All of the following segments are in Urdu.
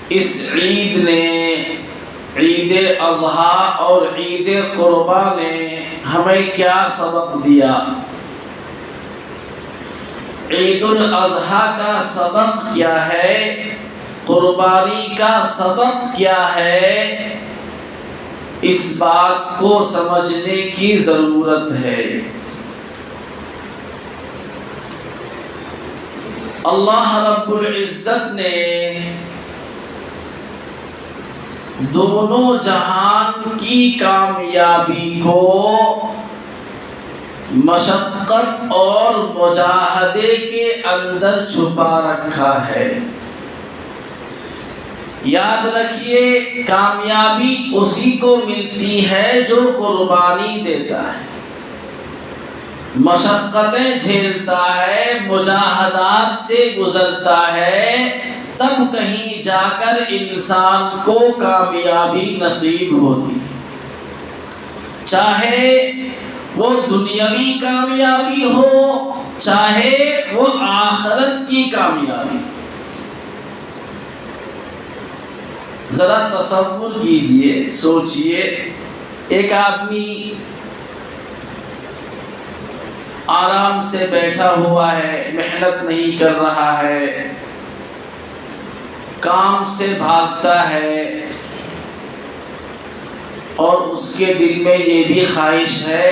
اس عید نے، عید اضحیٰ اور عید قربان نے ہمیں کیا سبق دیا؟ عید الاضحیٰ کا سبق کیا ہے؟ قربانی کا سبق کیا ہے؟ اس بات کو سمجھنے کی ضرورت ہے۔ اللہ رب العزت نے دونوں جہان کی کامیابی کو مشقت اور مجاہدے کے اندر چھپا رکھا ہے۔ یاد رکھیے، کامیابی اسی کو ملتی ہے جو قربانی دیتا ہے، مشقتیں جھیلتا ہے، مجاہدات سے گزرتا ہے، تب کہیں جا کر انسان کو کامیابی نصیب ہوتی ہے۔ چاہے وہ دنیاوی کامیابی ہو، چاہے وہ آخرت کی کامیابی۔ ذرا تصور کیجئے، سوچئے، ایک آدمی آرام سے بیٹھا ہوا ہے، محنت نہیں کر رہا ہے، کام سے بھاگتا ہے، اور اس کے دل میں یہ بھی خواہش ہے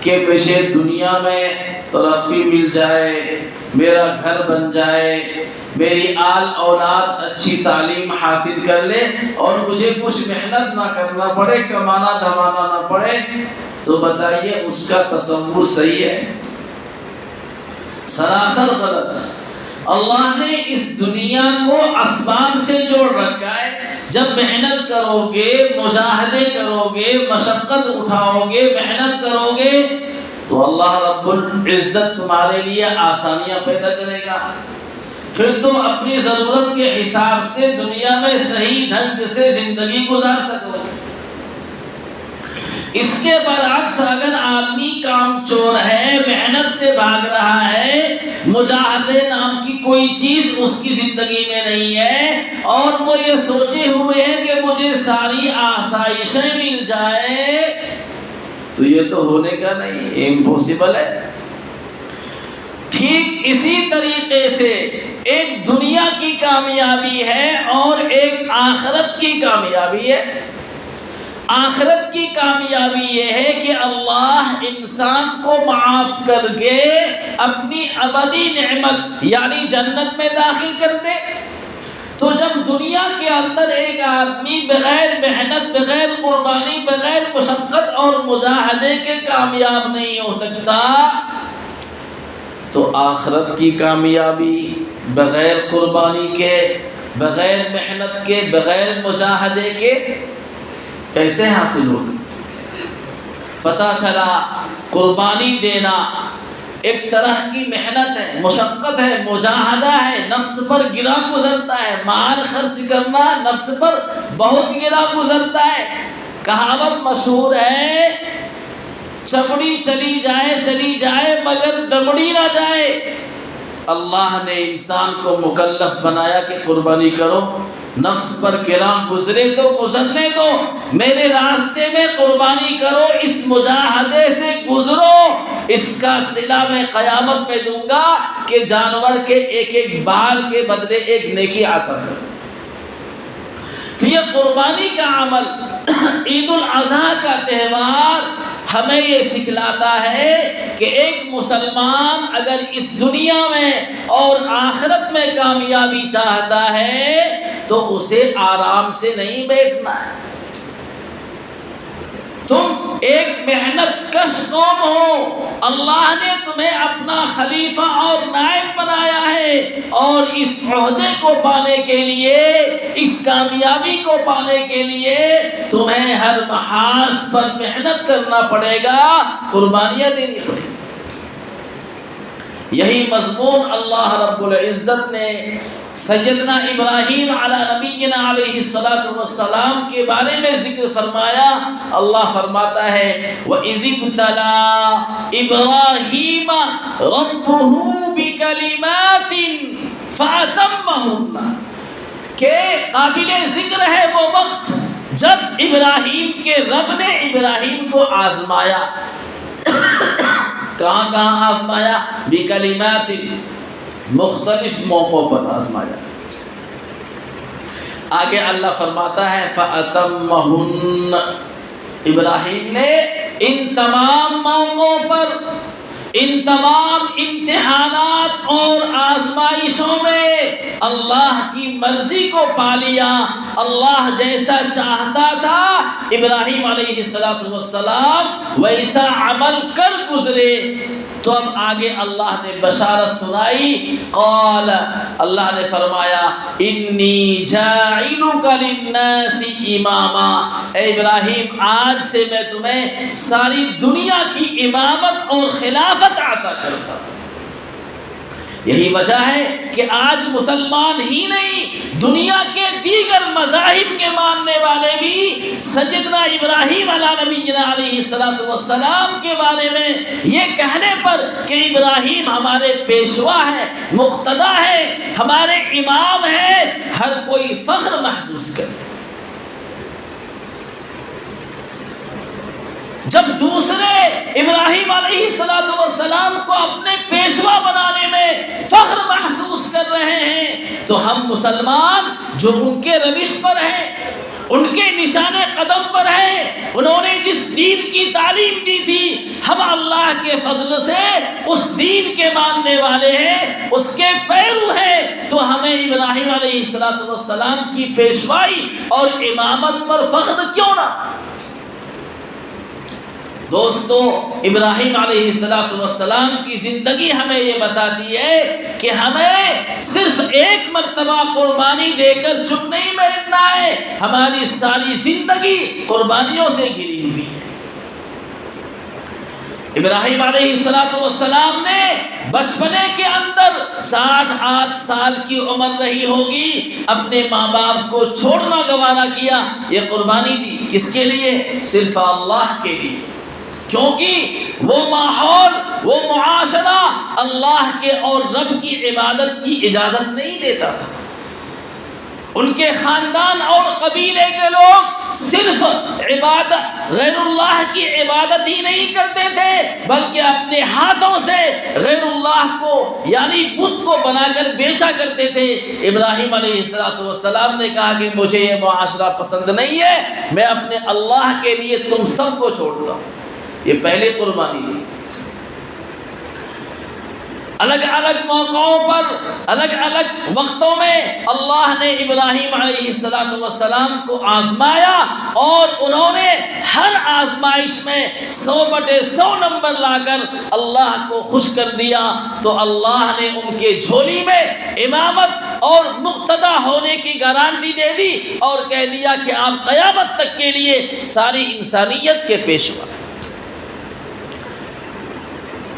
کہ مجھے دنیا میں ترقی مل جائے، میرا گھر بن جائے، میری آل اولاد اچھی تعلیم حاصل کر لے اور مجھے کچھ محنت نہ کرنا پڑے، کمانا دھمانا نہ پڑے۔ تو بتائیے اس کا تصور صحیح ہے؟ سراسر غلط ہے۔ اللہ نے اس دنیا کو اسباب سے جوڑ رکھا ہے۔ جب محنت کرو گے، مجاہدے کرو گے، مشقت اٹھاؤ گے، محنت کرو گے، تو اللہ رب العزت تمہارے لیے آسانیاں پیدا کرے گا۔ پھر تم اپنی ضرورت کے حساب سے دنیا میں صحیح ڈھنگ سے زندگی گزار سکو گے۔ اس کے برعکس اگر آدمی کام چور ہے، محنت سے بھاگ رہا ہے، مجاہدے نام کی کوئی چیز اس کی زندگی میں نہیں ہے، اور وہ یہ سوچے ہوئے ہے کہ مجھے ساری آسائشیں مل جائے، تو یہ تو ہونے کا نہیں، امپوسیبل ہے۔ ٹھیک اسی طریقے سے ایک دنیا کی کامیابی ہے اور ایک آخرت کی کامیابی ہے۔ آخرت کی کامیابی یہ ہے کہ اللہ انسان کو معاف کر کے اپنی ابدی نعمت یعنی جنت میں داخل کر دے۔ تو جب دنیا کے اندر ایک آدمی بغیر محنت، بغیر قربانی، بغیر مشقت اور مجاہدے کے کامیاب نہیں ہو سکتا، تو آخرت کی کامیابی بغیر قربانی کے، بغیر محنت کے، بغیر مجاہدے کے کیسے حاصل ہو سکتی ہے؟ پتہ چلا قربانی دینا ایک طرح کی محنت ہے، مشقت ہے، مجاہدہ ہے، نفس پر گرا گزرتا ہے، مال خرچ کرنا نفس پر بہت گرا گزرتا ہے۔ کہاوت مشہور ہے، چمڑی چلی جائے مگر دمڑی نہ جائے۔ اللہ نے انسان کو مکلف بنایا کہ قربانی کرو، نفس پر گراں گزرے تو گزرنے دو، میرے راستے میں قربانی کرو، اس مجاہدے سے گزرو، اس کا صلہ میں قیامت میں دوں گا کہ جانور کے ایک ایک بال کے بدلے ایک نیکی عطا کرو۔ تو یہ قربانی کا عمل، عید الاضحیٰ کا تہوار ہمیں یہ سکھلاتا ہے کہ ایک مسلمان اگر اس دنیا میں اور آخرت میں کامیابی چاہتا ہے تو اسے آرام سے نہیں بیٹھنا ہے۔ تم ایک محنت کش قوم ہو، اللہ نے تمہیں اپنا خلیفہ اور نائب بنایا ہے، اور اس عہدے کو پانے کے لیے، اس کامیابی کو پانے کے لیے تمہیں ہر محاذ پر محنت کرنا پڑے گا، قربانیاں دینی پڑے گی۔ یہی مضمون اللہ رب العزت نے سیدنا ابراہیم علی نبینا علیہ الصلاۃ والسلام کے بارے میں ذکر فرمایا۔ اللہ فرماتا ہے وَإِذِ ابْتَلَىٰ إِبْرَاهِيمَ رَبُّهُ بِكَلِمَاتٍ فَأَتَمَّهُنَّ، کہ قابل ذکر ہے وہ وقت جب ابراہیم کے رب نے ابراہیم کو آزمایا. کہاں کہاں آزمایا؟ بکلمات، مختلف موقعوں پر آزمایا. آگے اللہ فرماتا ہے فَأَتَمَّهُنَّ، ابراہیم نے ان تمام موقعوں پر، ان تمام امتحانات اور آزمائشوں میں اللہ کی مرضی کو پا لیا. اللہ جیسا چاہتا تھا ابراہیم علیہ السلام ویسا عمل کر گزرے. تو اب آگے اللہ نے بشارت سنائی. قال، اللہ نے فرمایا انی جاعلک للناس اماما، اے ابراہیم آج سے میں تمہیں ساری دنیا کی امامت اور خلافت عطا کرتا ہوں. یہی وجہ ہے کہ آج مسلمان ہی نہیں، دنیا کے دیگر مذاہب کے ماننے والے بھی سیدنا ابراہیم علیہ نبینا علیہ السلام کے بارے میں یہ کہنے پر کہ ابراہیم ہمارے پیشوا ہے، مقتدا ہے، ہمارے امام ہے، ہر کوئی فخر محسوس کرتا. جب دوسرے ابراہیم علیہ السلام کو اپنے پیشوا بنانے میں فخر محسوس کر رہے ہیں، تو ہم مسلمان جو ان کے روش پر ہیں، ان کے نشان قدم پر ہیں، انہوں نے جس دین کی تعلیم دی تھی، ہم اللہ کے فضل سے اس دین کے ماننے والے ہیں، اس کے پیرو ہیں. تو ہمیں ابراہیم علیہ السلام کی پیشوائی اور امامت پر فخر کیوں نہ؟ دوستو، ابراہیم علیہ السلام کی زندگی ہمیں یہ بتاتی ہے کہ ہمیں صرف ایک مرتبہ قربانی دے کر چپ نہیں بیٹھنا ہے، ہماری ساری زندگی قربانیوں سے گھری ہوئی ہے. ابراہیم علیہ السلام نے بچپنے کے اندر 60 سال کی عمر رہی ہوگی، اپنے ماں باپ کو چھوڑنا گوارا کیا. یہ قربانی دی کس کے لیے؟ صرف اللہ کے لیے. کیونکہ وہ ماحول، وہ معاشرہ اللہ کے اور رب کی عبادت کی اجازت نہیں دیتا تھا. ان کے خاندان اور قبیلے کے لوگ صرف عبادت، غیر اللہ کی عبادت ہی نہیں کرتے تھے، بلکہ اپنے ہاتھوں سے غیر اللہ کو یعنی بت کو بنا کر بیچا کرتے تھے. ابراہیم علیہ السلام نے کہا کہ مجھے یہ معاشرہ پسند نہیں ہے، میں اپنے اللہ کے لیے تم سب کو چھوڑتا ہوں. یہ پہلی قربانی تھی. الگ الگ موقعوں پر، الگ الگ وقتوں میں اللہ نے ابراہیم علیہ السلام کو آزمایا، اور انہوں نے ہر آزمائش میں 100/100 نمبر لا کر اللہ کو خوش کر دیا. تو اللہ نے ان کے جھولی میں امامت اور مقتدا ہونے کی گارنٹی دے دی اور کہہ دیا کہ آپ قیامت تک کے لیے ساری انسانیت کے پیشوا ہیں.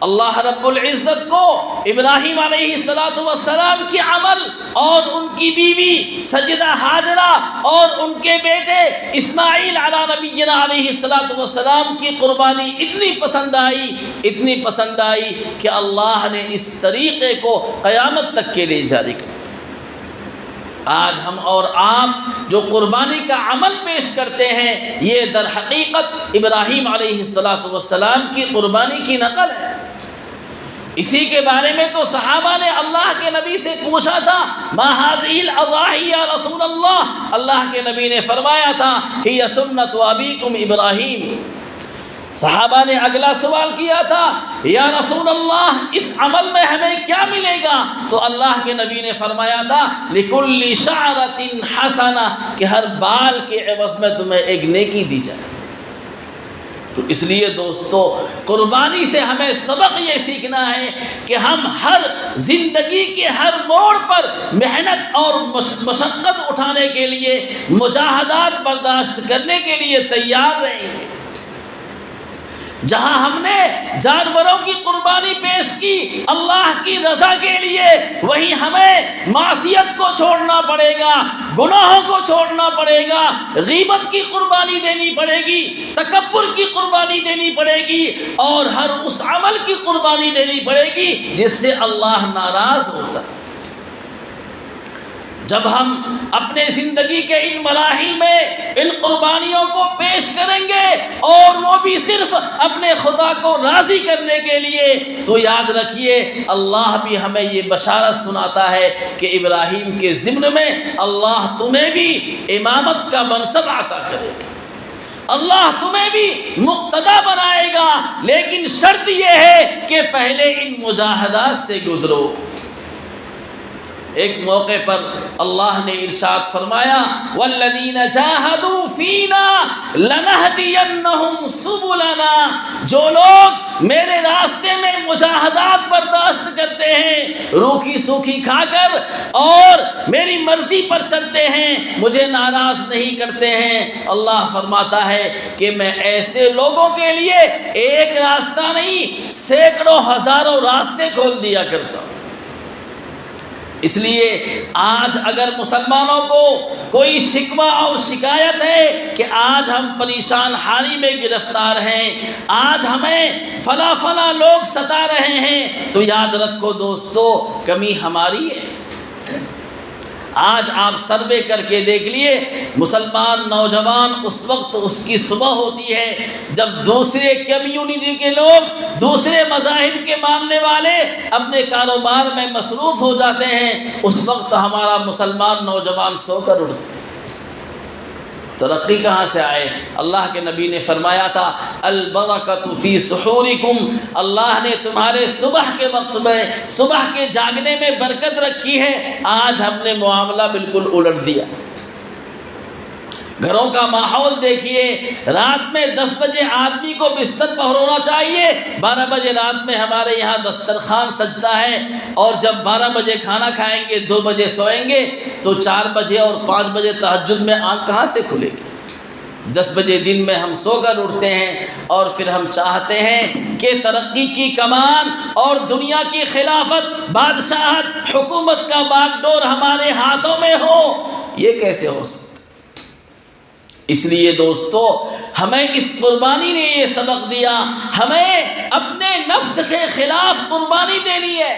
اللہ رب العزت کو ابراہیم علیہ السلام کے عمل اور ان کی بیوی سیدہ ہاجرہ اور ان کے بیٹے اسماعیل علیہ نبینا علیہ السلام کی قربانی اتنی پسند آئی کہ اللہ نے اس طریقے کو قیامت تک کے لیے جاری کر دیا. آج ہم اور آپ جو قربانی کا عمل پیش کرتے ہیں، یہ در حقیقت ابراہیم علیہ السلام کی قربانی کی نقل ہے. اسی کے بارے میں تو صحابہ نے اللہ کے نبی سے پوچھا تھا، ما هذه الاضاحی یا رسول اللہ. اللہ کے نبی نے فرمایا تھا، ہی سنت ابیکم ابراہیم. صحابہ نے اگلا سوال کیا تھا، یا رسول اللہ اس عمل میں ہمیں کیا ملے گا؟ تو اللہ کے نبی نے فرمایا تھا، لکل شعرۃ حسنہ، کہ ہر بال کے عوض میں تمہیں ایک نیکی دی جائے. تو اس لیے دوستو، قربانی سے ہمیں سبق یہ سیکھنا ہے کہ ہم ہر زندگی کے ہر موڑ پر محنت اور مشقت اٹھانے کے لیے، مجاہدات برداشت کرنے کے لیے تیار رہیں گے. جہاں ہم نے جانوروں کی قربانی پیش کی اللہ کی رضا کے لیے، وہیں ہمیں معصیت کو چھوڑنا پڑے گا، گناہوں کو چھوڑنا پڑے گا، غیبت کی قربانی دینی پڑے گی، تکبر کی قربانی دینی پڑے گی، اور ہر اس عمل کی قربانی دینی پڑے گی جس سے اللہ ناراض ہوتا ہے. جب ہم اپنے زندگی کے ان مراحل میں ان قربانیوں کو پیش کریں گے اور وہ بھی صرف اپنے خدا کو راضی کرنے کے لیے، تو یاد رکھیے اللہ بھی ہمیں یہ بشارت سناتا ہے کہ ابراہیم کے ضمن میں اللہ تمہیں بھی امامت کا منصب عطا کرے گا، اللہ تمہیں بھی مقتدا بنائے گا، لیکن شرط یہ ہے کہ پہلے ان مجاہدات سے گزرو۔ ایک موقع پر اللہ نے ارشاد فرمایا والذین جاہدوا فینا لنہدینہم سبلنا، جو لوگ میرے راستے میں مجاہدات برداشت کرتے ہیں، روکھی سوکھی کھا کر اور میری مرضی پر چلتے ہیں، مجھے ناراض نہیں کرتے ہیں، اللہ فرماتا ہے کہ میں ایسے لوگوں کے لیے ایک راستہ نہیں سینکڑوں ہزاروں راستے کھول دیا کرتا ہوں۔ اس لیے آج اگر مسلمانوں کو کوئی شکوہ اور شکایت ہے کہ آج ہم پریشان حالی میں گرفتار ہیں، آج ہمیں فلاں لوگ ستا رہے ہیں، تو یاد رکھو دوستو کمی ہماری ہے۔ آج آپ سروے کر کے دیکھ لیے مسلمان نوجوان اس وقت اس کی صبح ہوتی ہے جب دوسرے کمیونٹی کے لوگ، دوسرے مذاہب کے ماننے والے اپنے کاروبار میں مصروف ہو جاتے ہیں، اس وقت ہمارا مسلمان نوجوان سو کر اٹھتے ہیں۔ ترقی کہاں سے آئے؟ اللہ کے نبی نے فرمایا تھا البرکۃ فی سحورکم، اللہ نے تمہارے صبح کے وقت میں، صبح کے جاگنے میں برکت رکھی ہے۔ آج ہم نے معاملہ بالکل الٹ دیا۔ گھروں کا ماحول دیکھیے، رات میں 10 بجے آدمی کو بستر پر ہونا چاہیے، 12 بجے رات میں ہمارے یہاں دسترخوان سجتا ہے، اور جب 12 بجے کھانا کھائیں گے، 2 بجے سوئیں گے، تو 4 بجے اور 5 بجے تہجد میں آنکھ کہاں سے کھلے گی؟ 10 بجے دن میں ہم سو کر اٹھتے ہیں، اور پھر ہم چاہتے ہیں کہ ترقی کی کمان اور دنیا کی خلافت، بادشاہت، حکومت کا باغ ڈور ہمارے ہاتھوں میں ہو۔ یہ کیسے ہو سکتا؟ اس لیے دوستو ہمیں اس قربانی نے یہ سبق دیا، ہمیں اپنے نفس کے خلاف قربانی دینی ہے۔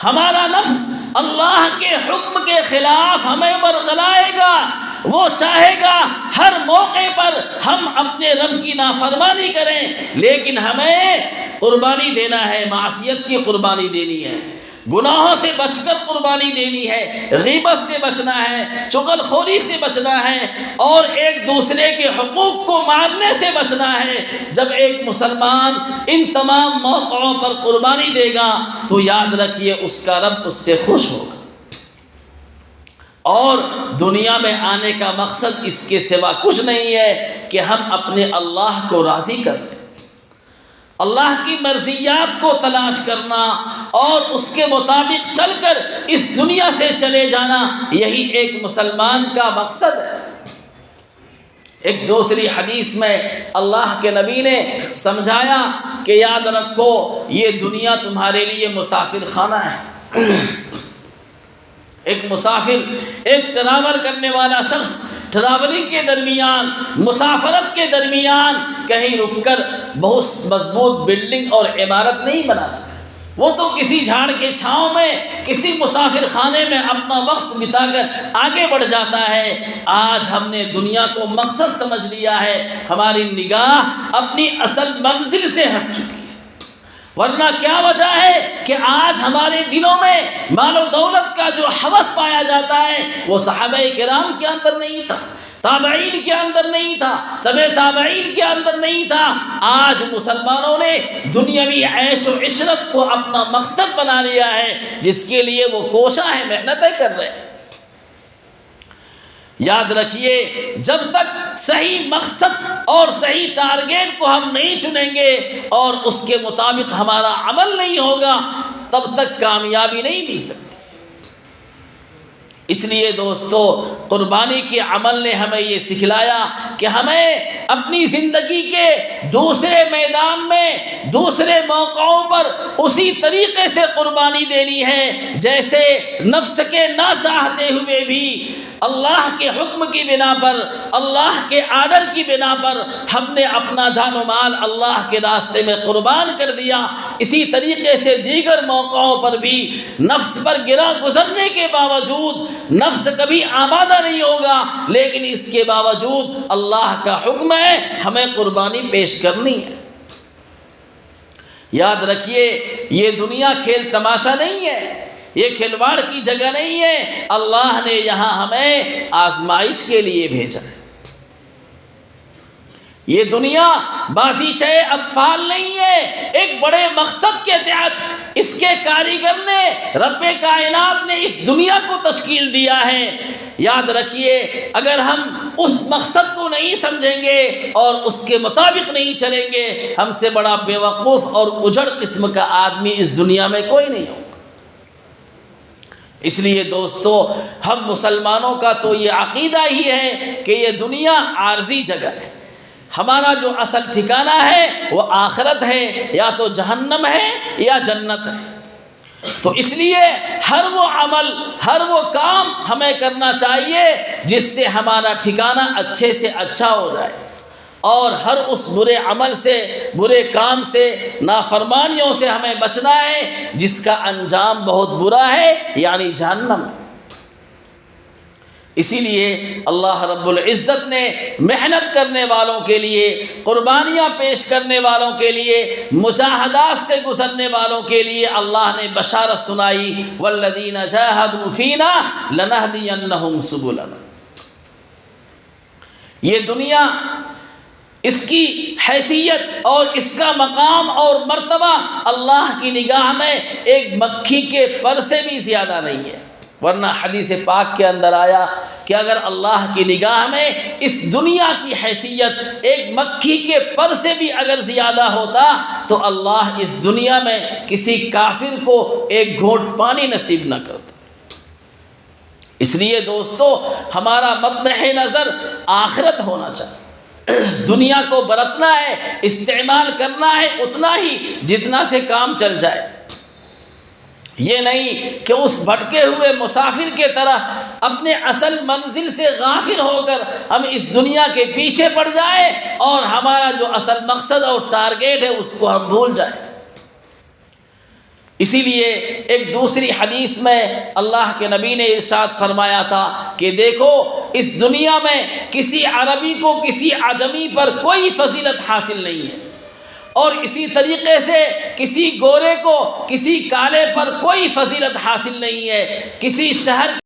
ہمارا نفس اللہ کے حکم کے خلاف ہمیں ورغلائے گا، وہ چاہے گا ہر موقع پر ہم اپنے رب کی نافرمانی کریں، لیکن ہمیں قربانی دینا ہے، معصیت کی قربانی دینی ہے، گناہوں سے بچ کر قربانی دینی ہے، غیبت سے بچنا ہے، چغل خوری سے بچنا ہے، اور ایک دوسرے کے حقوق کو مارنے سے بچنا ہے۔ جب ایک مسلمان ان تمام موقعوں پر قربانی دے گا تو یاد رکھیے اس کا رب اس سے خوش ہوگا، اور دنیا میں آنے کا مقصد اس کے سوا کچھ نہیں ہے کہ ہم اپنے اللہ کو راضی کر لیں، اللہ کی مرضیات کو تلاش کرنا اور اس کے مطابق چل کر اس دنیا سے چلے جانا، یہی ایک مسلمان کا مقصد ہے۔ ایک دوسری حدیث میں اللہ کے نبی نے سمجھایا کہ یاد رکھو یہ دنیا تمہارے لیے مسافر خانہ ہے۔ ایک مسافر، ایک ٹراول کرنے والا شخص ٹراولنگ کے درمیان، مسافرت کے درمیان کہیں رک کر بہت مضبوط بلڈنگ اور عمارت نہیں بناتا، وہ تو کسی جھاڑ کے چھاؤں میں، کسی مسافر خانے میں اپنا وقت بتا کر آگے بڑھ جاتا ہے۔ آج ہم نے دنیا کو مقصد سمجھ لیا ہے، ہماری نگاہ اپنی اصل منزل سے ہٹ چکی ہے۔ ورنہ کیا وجہ ہے کہ آج ہمارے دلوں میں مال و دولت کا جو ہوس پایا جاتا ہے وہ صحابہ کرام کے اندر نہیں تھا، تابعین کے اندر نہیں تھا، تبع تابعین کے اندر نہیں تھا۔ آج مسلمانوں نے دنیاوی عیش و عشرت کو اپنا مقصد بنا لیا ہے، جس کے لیے وہ کوشاں ہیں، محنتیں کر رہے ہیں۔ یاد رکھیے جب تک صحیح مقصد اور صحیح ٹارگیٹ کو ہم نہیں چنیں گے اور اس کے مطابق ہمارا عمل نہیں ہوگا، تب تک کامیابی نہیں مل سکتی۔ اس لیے دوستو قربانی کے عمل نے ہمیں یہ سکھلایا کہ ہمیں اپنی زندگی کے دوسرے میدان میں دوسرے موقعوں پر اسی طریقے سے قربانی دینی ہے جیسے نفس کے نہ چاہتے ہوئے بھی اللہ کے حکم کی بنا پر، اللہ کے آرڈر کی بنا پر ہم نے اپنا جان و مال اللہ کے راستے میں قربان کر دیا، اسی طریقے سے دیگر موقعوں پر بھی نفس پر گرا گزرنے کے باوجود نفس کبھی آمادہ نہیں ہوگا، لیکن اس کے باوجود اللہ کا حکم ہے ہمیں قربانی پیش کرنی ہے۔ یاد رکھیے یہ دنیا کھیل تماشا نہیں ہے، یہ کھلواڑ کی جگہ نہیں ہے، اللہ نے یہاں ہمیں آزمائش کے لیے بھیجا ہے۔ یہ دنیا بازیچہ اطفال نہیں ہے، ایک بڑے مقصد کے تحت اس کے کاریگر نے، رب کائنات نے اس دنیا کو تشکیل دیا ہے۔ یاد رکھیے اگر ہم اس مقصد کو نہیں سمجھیں گے اور اس کے مطابق نہیں چلیں گے، ہم سے بڑا بے وقوف اور اجڑ قسم کا آدمی اس دنیا میں کوئی نہیں ہوگا۔ اس لیے دوستو ہم مسلمانوں کا تو یہ عقیدہ ہی ہے کہ یہ دنیا عارضی جگہ ہے، ہمارا جو اصل ٹھکانہ ہے وہ آخرت ہے، یا تو جہنم ہے یا جنت ہے۔ تو اس لیے ہر وہ عمل، ہر وہ کام ہمیں کرنا چاہیے جس سے ہمارا ٹھکانہ اچھے سے اچھا ہو جائے، اور ہر اس برے عمل سے، برے کام سے، نافرمانیوں سے ہمیں بچنا ہے جس کا انجام بہت برا ہے، یعنی جہنم۔ اسی لیے اللہ رب العزت نے محنت کرنے والوں کے لیے، قربانیاں پیش کرنے والوں کے لیے، مجاہدات سے گزرنے والوں کے لیے اللہ نے بشارت سنائی، والذین جاہدوا فینا لنہدینہم سبلنا۔ یہ دنیا، اس کی حیثیت اور اس کا مقام اور مرتبہ اللہ کی نگاہ میں ایک مکھی کے پر سے بھی زیادہ نہیں ہے، ورنہ حدیث پاک کے اندر آیا کہ اگر اللہ کی نگاہ میں اس دنیا کی حیثیت ایک مکھی کے پر سے بھی اگر زیادہ ہوتا تو اللہ اس دنیا میں کسی کافر کو ایک گھونٹ پانی نصیب نہ کرتا۔ اس لیے دوستو ہمارا مطمع نظر آخرت ہونا چاہیے، دنیا کو برتنا ہے، استعمال کرنا ہے اتنا ہی جتنا سے کام چل جائے، یہ نہیں کہ اس بھٹکے ہوئے مسافر کے طرح اپنے اصل منزل سے غافل ہو کر ہم اس دنیا کے پیچھے پڑ جائیں اور ہمارا جو اصل مقصد اور ٹارگیٹ ہے اس کو ہم بھول جائیں۔ اسی لیے ایک دوسری حدیث میں اللہ کے نبی نے ارشاد فرمایا تھا کہ دیکھو اس دنیا میں کسی عربی کو کسی عجمی پر کوئی فضیلت حاصل نہیں ہے، اور اسی طریقے سے کسی گورے کو کسی کالے پر کوئی فضیلت حاصل نہیں ہے، کسی شہر